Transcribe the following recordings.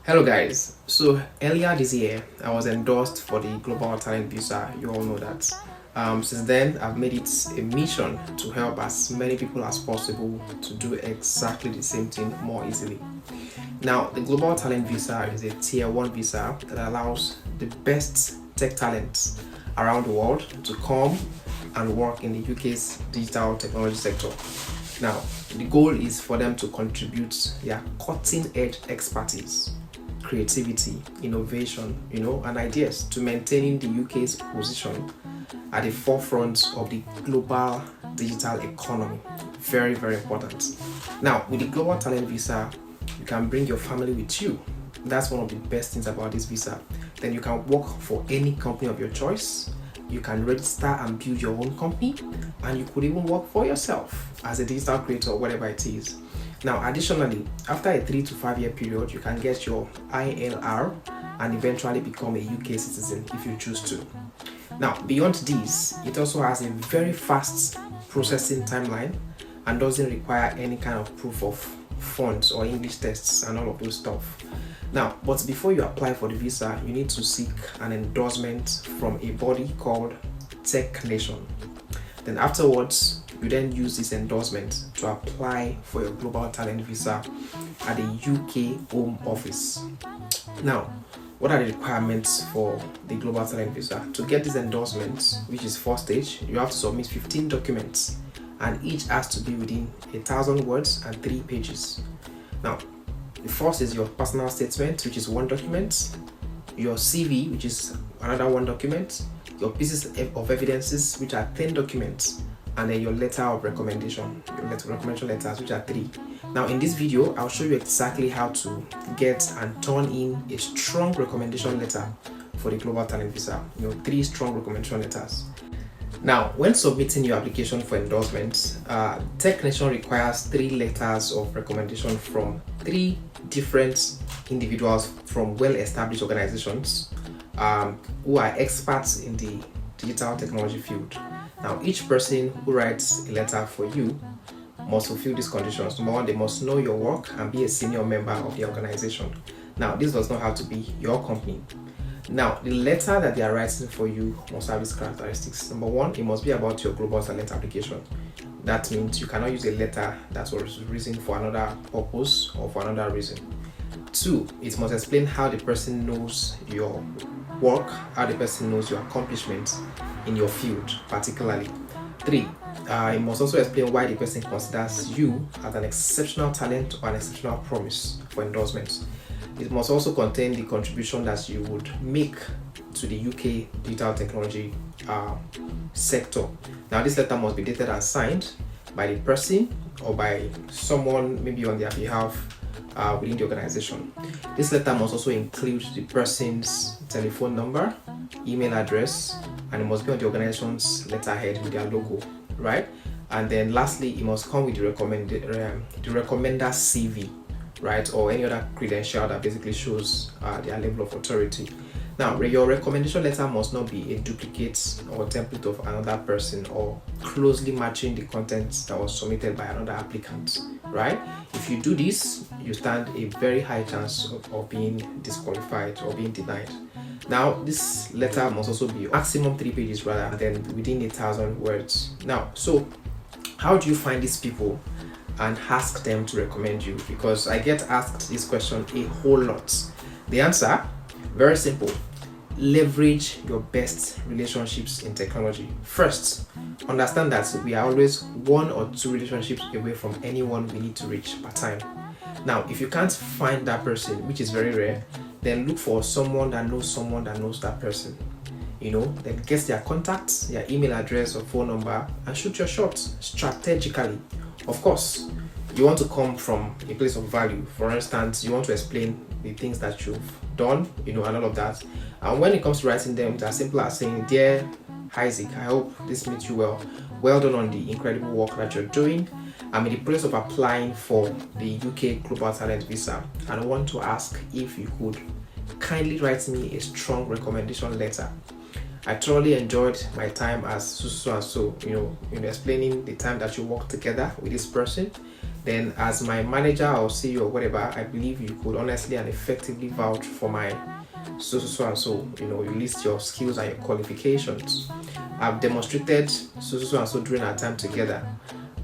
Hello guys, so earlier this year I was endorsed for the Global Talent Visa. You all know that. Since then I've made it a mission to help as many people as possible to do exactly the same thing more easily. Now the Global Talent Visa is a tier 1 visa that allows the best tech talents around the world to come and work in the UK's digital technology sector. Now the goal is for them to contribute their cutting edge expertise, creativity, innovation, and ideas to maintaining the UK's position at the forefront of the global digital economy. Very, very important. Now, with the Global Talent Visa, you can bring your family with you. That's one of the best things about this visa. Then you can work for any company of your choice. You can register and build your own company, and you could even work for yourself as a digital creator, whatever it is. Now, additionally, after a 3 to 5 year period, you can get your ILR and eventually become a UK citizen if you choose to. Now, beyond this, it also has a very fast processing timeline and doesn't require any kind of proof of funds or English tests and all of those stuff. Now, but before you apply for the visa, you need to seek an endorsement from a body called Tech Nation. Then afterwards, you then use this endorsement to apply for your Global Talent Visa at the UK Home Office. Now, what are the requirements for the Global Talent Visa? To get this endorsement, which is first stage, you have to submit 15 documents, and each has to be within 1,000 words and 3 pages. Now, the first is your personal statement, which is 1 document, your CV, which is another 1 document, your pieces of evidences, which are 10 documents, and then your letter of recommendation, recommendation letters, which are 3. Now in this video, I'll show you exactly how to get and turn in a strong recommendation letter for the Global Talent Visa. 3 strong recommendation letters. Now, when submitting your application for endorsement, Tech Nation requires 3 letters of recommendation from 3 different individuals from well-established organizations who are experts in the digital technology field. Now, each person who writes a letter for you must fulfill these conditions. Number 1, they must know your work and be a senior member of the organization. Now, this does not have to be your company. Now, the letter that they are writing for you must have these characteristics. Number 1, it must be about your global talent application. That means you cannot use a letter that was written for another purpose or for another reason. 2, it must explain how the person knows your work, how the person knows your accomplishments in your field particularly. 3, it must also explain why the person considers you as an exceptional talent or an exceptional promise for endorsement. It must also contain the contribution that you would make to the UK digital technology sector. Now, this letter must be dated and signed by the person or by someone maybe on their behalf within the organization. This letter must also include the person's telephone number, email address, and it must be on the organization's letterhead with their logo, right? And then lastly, it must come with the recommender's CV, right, or any other credential that basically shows their level of authority. Now, your recommendation letter must not be a duplicate or template of another person or closely matching the content that was submitted by another applicant, right? If you do this, you stand a very high chance of being disqualified or being denied. Now, this letter must also be maximum 3 pages rather than within 1,000 words. Now, so how do you find these people and ask them to recommend you? Because I get asked this question a whole lot. The answer, very simple. Leverage your best relationships in technology. First, understand that we are always 1 or 2 relationships away from anyone we need to reach per time. Now, if you can't find that person, which is very rare, then look for someone that knows that person. Then get their contacts, their email address or phone number, and shoot your shot strategically. Of course, you want to come from a place of value. For instance, you want to explain the things that you've done, and all of that. And when it comes to writing them, it's as simple as saying, "Dear Isaac, I hope this meets you well. Well done on the incredible work that you're doing. I'm in the process of applying for the UK Global Talent Visa, and I want to ask if you could kindly write me a strong recommendation letter. I thoroughly enjoyed my time as so and so, explaining the time that you worked together with this person. then as my manager or CEO or whatever, I believe you could honestly and effectively vouch for my so and so. You list your skills and your qualifications. I've demonstrated so and so during our time together.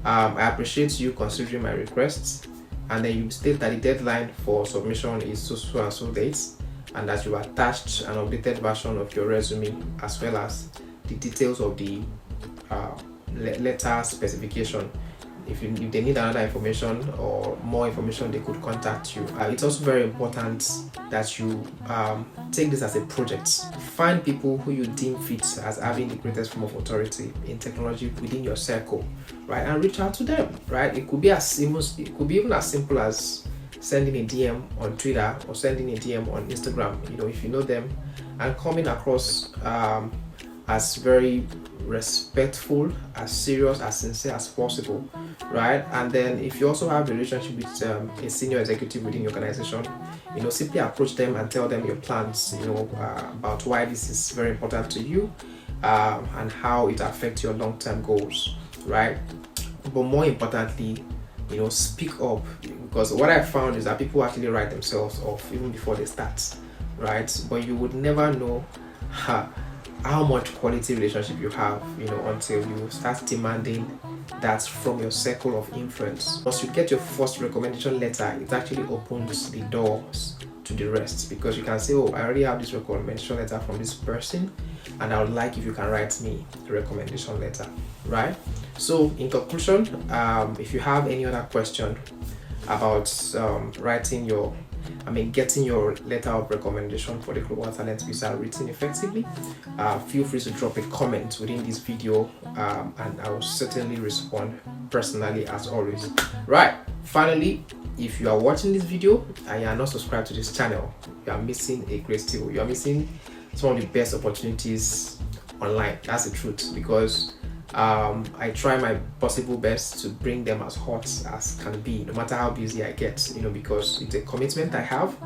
I appreciate you considering my requests, and then you state that the deadline for submission is so and so dates, and that you attached an updated version of your resume as well as the details of the letter specification. If they need another information or more information, they could contact you. It's also very important that you take this as a project. Find people who you deem fit as having the greatest form of authority in technology within your circle, right? And reach out to them, right? It could be even as simple as sending a DM on Twitter or sending a DM on Instagram. If you know them, and coming across as very respectful, as serious, as sincere as possible, right? And then if you also have a relationship with a senior executive within your organization, simply approach them and tell them your plans, about why this is very important to you, and how it affects your long-term goals, right? But more importantly, speak up, because what I found is that people actually write themselves off even before they start, right? But you would never know how much quality relationship you have, until you start demanding that from your circle of influence. Once you get your first recommendation letter, it actually opens the doors to the rest, because you can say, oh, I already have this recommendation letter from this person, and I would like if you can write me a recommendation letter, right? So in conclusion, if you have any other question about getting your letter of recommendation for the Global Talent Visa written effectively, feel free to drop a comment within this video, and I will certainly respond personally as always. Right, finally, if you are watching this video and you are not subscribed to this channel, you are missing a great deal. You are missing some of the best opportunities online. That's the truth, because I try my possible best to bring them as hot as can be, no matter how busy I get, because it's a commitment I have,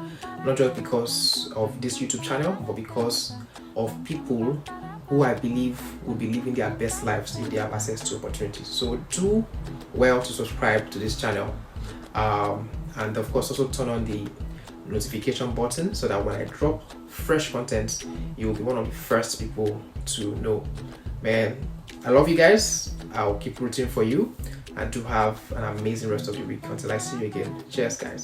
not just because of this YouTube channel, but because of people who I believe will be living their best lives if they have access to opportunities. So do well to subscribe to this channel, and of course also turn on the notification button so that when I drop fresh content, you'll be one of the first people to know. Man, I love you guys. I'll keep rooting for you, and do have an amazing rest of the week until I see you again. Cheers, guys.